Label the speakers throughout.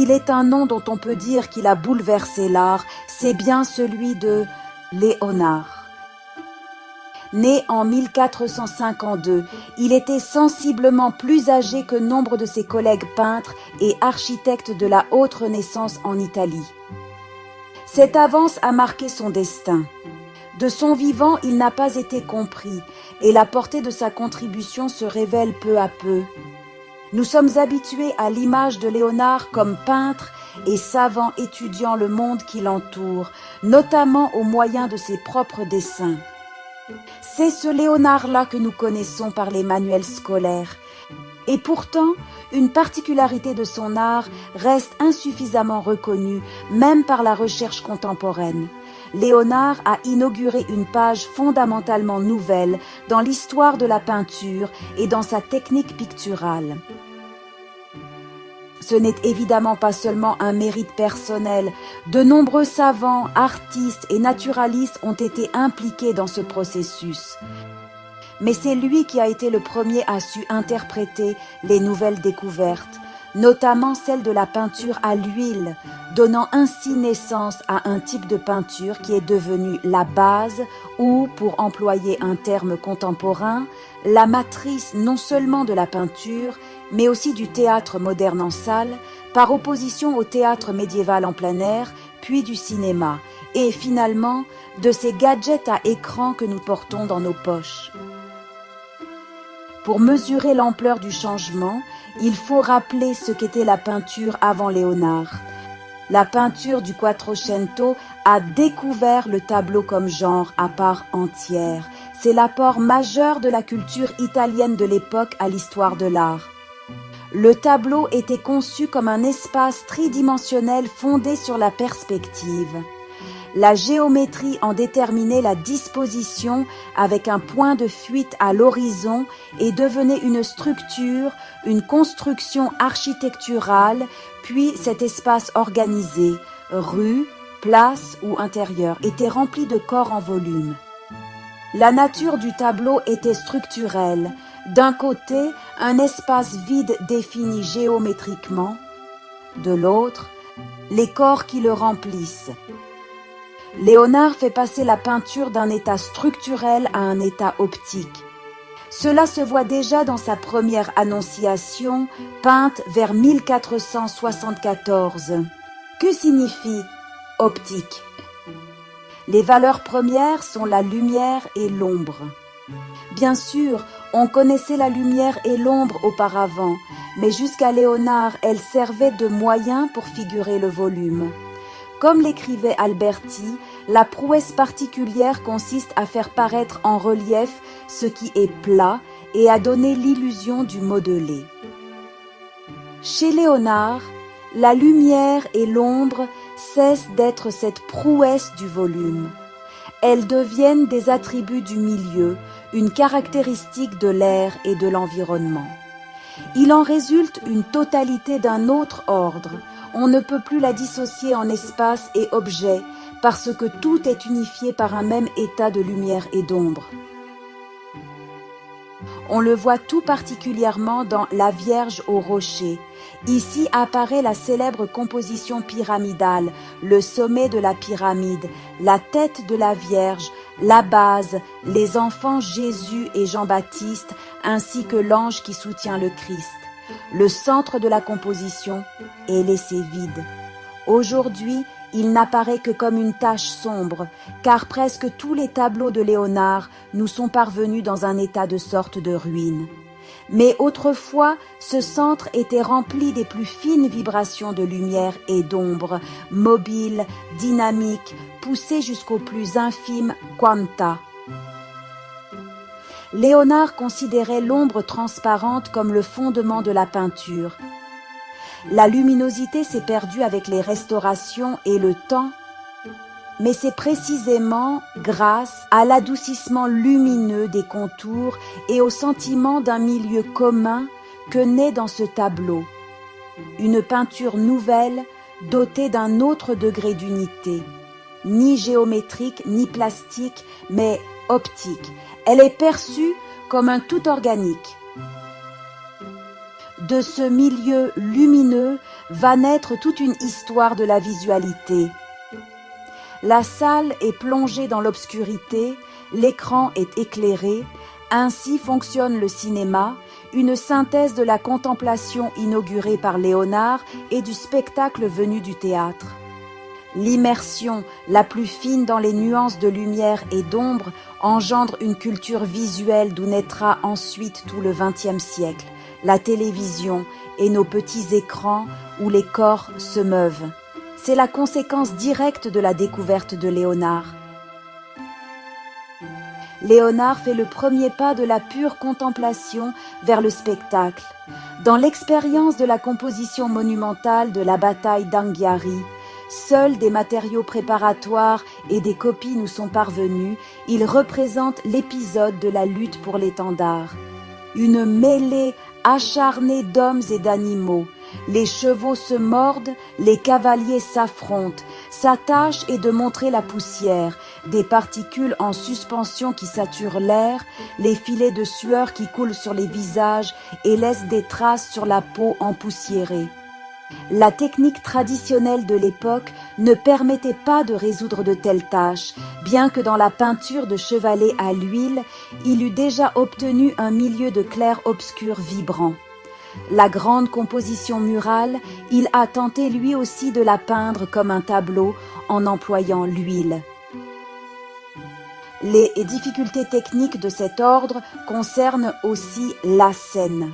Speaker 1: S'il est un nom dont on peut dire qu'il a bouleversé l'art, c'est bien celui de Léonard. Né en 1452, il était sensiblement plus âgé que nombre de ses collègues peintres et architectes de la haute Renaissance en Italie. Cette avance a marqué son destin. De son vivant, il n'a pas été compris et la portée de sa contribution se révèle peu à peu. Nous sommes habitués à l'image de Léonard comme peintre et savant étudiant le monde qui l'entoure, notamment au moyen de ses propres dessins. C'est ce Léonard-là que nous connaissons par les manuels scolaires. Et pourtant, une particularité de son art reste insuffisamment reconnue, même par la recherche contemporaine. Léonard a inauguré une page fondamentalement nouvelle dans l'histoire de la peinture et dans sa technique picturale. Ce n'est évidemment pas seulement un mérite personnel. De nombreux savants, artistes et naturalistes ont été impliqués dans ce processus. Mais c'est lui qui a été le premier à su interpréter les nouvelles découvertes, notamment celle de la peinture à l'huile, donnant ainsi naissance à un type de peinture qui est devenu la base ou, pour employer un terme contemporain, la matrice non seulement de la peinture, mais aussi du théâtre moderne en salle, par opposition au théâtre médiéval en plein air, puis du cinéma, et finalement de ces gadgets à écran que nous portons dans nos poches. Pour mesurer l'ampleur du changement, il faut rappeler ce qu'était la peinture avant Léonard. La peinture du Quattrocento a découvert le tableau comme genre à part entière. C'est l'apport majeur de la culture italienne de l'époque à l'histoire de l'art. Le tableau était conçu comme un espace tridimensionnel fondé sur la perspective. La géométrie en déterminait la disposition avec un point de fuite à l'horizon et devenait une structure, une construction architecturale, puis cet espace organisé, rue, place ou intérieur, était rempli de corps en volume. La nature du tableau était structurelle. D'un côté, un espace vide défini géométriquement, de l'autre, les corps qui le remplissent. Léonard fait passer la peinture d'un état structurel à un état optique. Cela se voit déjà dans sa première annonciation, peinte vers 1474. Que signifie optique? Les valeurs premières sont la lumière et l'ombre. Bien sûr, on connaissait la lumière et l'ombre auparavant, mais jusqu'à Léonard, elles servaient de moyen pour figurer le volume. Comme l'écrivait Alberti, la prouesse particulière consiste à faire paraître en relief ce qui est plat et à donner l'illusion du modelé. Chez Léonard, la lumière et l'ombre cessent d'être cette prouesse du volume. Elles deviennent des attributs du milieu, une caractéristique de l'air et de l'environnement. Il en résulte une totalité d'un autre ordre. On ne peut plus la dissocier en espace et objet parce que tout est unifié par un même état de lumière et d'ombre. On le voit tout particulièrement dans La Vierge au rocher. Ici apparaît la célèbre composition pyramidale, le sommet de la pyramide, la tête de la Vierge, la base, les enfants Jésus et Jean-Baptiste, ainsi que l'ange qui soutient le Christ. Le centre de la composition est laissé vide. Aujourd'hui, il n'apparaît que comme une tache sombre, car presque tous les tableaux de Léonard nous sont parvenus dans un état de sorte de ruine. Mais autrefois, ce centre était rempli des plus fines vibrations de lumière et d'ombre, mobiles, dynamiques, poussées jusqu'au plus infime quanta. Léonard considérait l'ombre transparente comme le fondement de la peinture. La luminosité s'est perdue avec les restaurations et le temps, mais c'est précisément grâce à l'adoucissement lumineux des contours et au sentiment d'un milieu commun que naît dans ce tableau une peinture nouvelle dotée d'un autre degré d'unité, ni géométrique ni plastique, mais optique. Elle est perçue comme un tout organique. De ce milieu lumineux va naître toute une histoire de la visualité. La salle est plongée dans l'obscurité, l'écran est éclairé, ainsi fonctionne le cinéma, une synthèse de la contemplation inaugurée par Léonard et du spectacle venu du théâtre. L'immersion la plus fine dans les nuances de lumière et d'ombre engendre une culture visuelle d'où naîtra ensuite tout le XXe siècle, la télévision et nos petits écrans où les corps se meuvent. C'est la conséquence directe de la découverte de Léonard. Léonard fait le premier pas de la pure contemplation vers le spectacle. Dans l'expérience de la composition monumentale de la bataille d'Anghiari, seuls des matériaux préparatoires et des copies nous sont parvenus, il représente l'épisode de la lutte pour l'étendard. Une mêlée acharnée d'hommes et d'animaux. Les chevaux se mordent, les cavaliers s'affrontent. Sa tâche est de montrer la poussière, des particules en suspension qui saturent l'air, les filets de sueur qui coulent sur les visages et laissent des traces sur la peau empoussiérée. La technique traditionnelle de l'époque ne permettait pas de résoudre de telles tâches, bien que dans la peinture de chevalet à l'huile, il eût déjà obtenu un milieu de clair-obscur vibrant. La grande composition murale, il a tenté lui aussi de la peindre comme un tableau en employant l'huile. Les difficultés techniques de cet ordre concernent aussi la scène.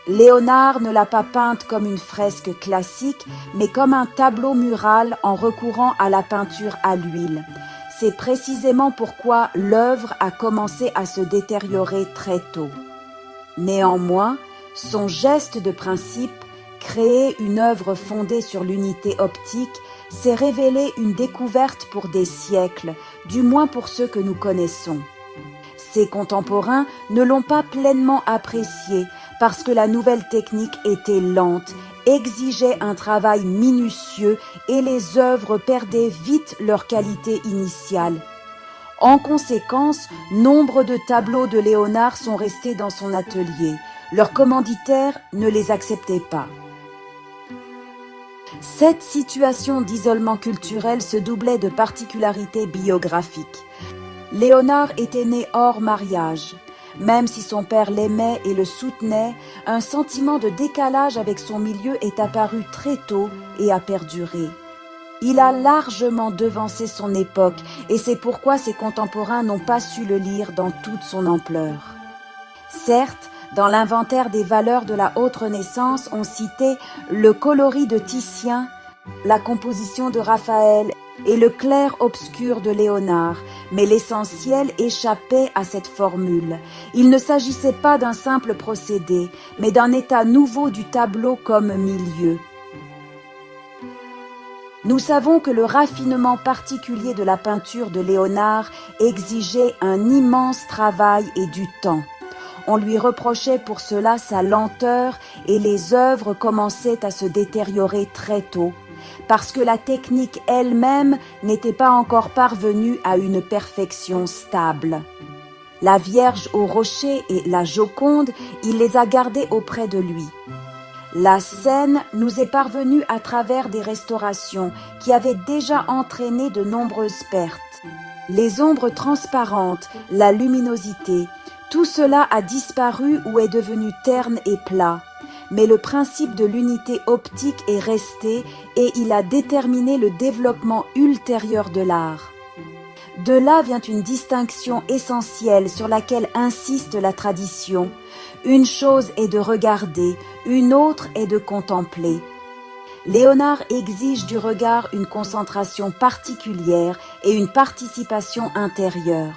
Speaker 1: Léonard ne l'a pas peinte comme une fresque classique, mais comme un tableau mural en recourant à la peinture à l'huile. C'est précisément pourquoi l'œuvre a commencé à se détériorer très tôt. Néanmoins, son geste de principe, créer une œuvre fondée sur l'unité optique, s'est révélé une découverte pour des siècles, du moins pour ceux que nous connaissons. Ses contemporains ne l'ont pas pleinement apprécié parce que la nouvelle technique était lente, exigeait un travail minutieux et les œuvres perdaient vite leur qualité initiale. En conséquence, nombre de tableaux de Léonard sont restés dans son atelier. Leurs commanditaires ne les acceptaient pas. Cette situation d'isolement culturel se doublait de particularités biographiques. Léonard était né hors mariage. Même si son père l'aimait et le soutenait, un sentiment de décalage avec son milieu est apparu très tôt et a perduré. Il a largement devancé son époque et c'est pourquoi ses contemporains n'ont pas su le lire dans toute son ampleur. Certes, dans l'inventaire des valeurs de la haute Renaissance, on citait le coloris de Titien, la composition de Raphaël et le clair-obscur de Léonard, mais l'essentiel échappait à cette formule. Il ne s'agissait pas d'un simple procédé, mais d'un état nouveau du tableau comme milieu. Nous savons que le raffinement particulier de la peinture de Léonard exigeait un immense travail et du temps. On lui reprochait pour cela sa lenteur et les œuvres commençaient à se détériorer très tôt, parce que la technique elle-même n'était pas encore parvenue à une perfection stable. La Vierge au rocher et la Joconde, il les a gardées auprès de lui. La scène nous est parvenue à travers des restaurations qui avaient déjà entraîné de nombreuses pertes. Les ombres transparentes, la luminosité, tout cela a disparu ou est devenu terne et plat. Mais le principe de l'unité optique est resté et il a déterminé le développement ultérieur de l'art. De là vient une distinction essentielle sur laquelle insiste la tradition. Une chose est de regarder, une autre est de contempler. Léonard exige du regard une concentration particulière et une participation intérieure.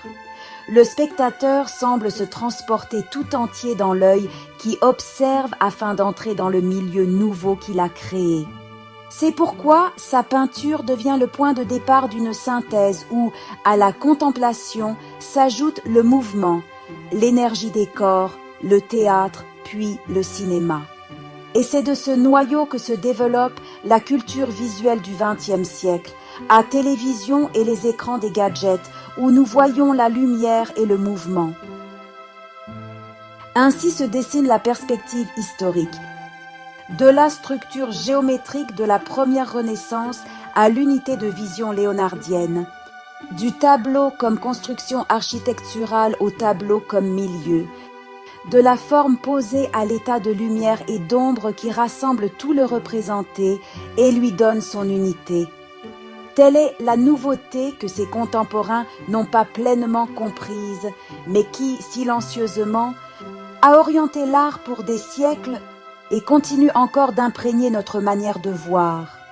Speaker 1: Le spectateur semble se transporter tout entier dans l'œil qui observe afin d'entrer dans le milieu nouveau qu'il a créé. C'est pourquoi sa peinture devient le point de départ d'une synthèse où, à la contemplation, s'ajoute le mouvement, l'énergie des corps, le théâtre, puis le cinéma. Et c'est de ce noyau que se développe la culture visuelle du XXe siècle, à télévision et les écrans des gadgets, où nous voyons la lumière et le mouvement. Ainsi se dessine la perspective historique. de la structure géométrique de la première Renaissance à l'unité de vision léonardienne, du tableau comme construction architecturale au tableau comme milieu, de la forme posée à l'état de lumière et d'ombre qui rassemble tout le représenté et lui donne son unité. Telle est la nouveauté que ses contemporains n'ont pas pleinement comprise, mais qui, silencieusement, a orienté l'art pour des siècles et continue encore d'imprégner notre manière de voir.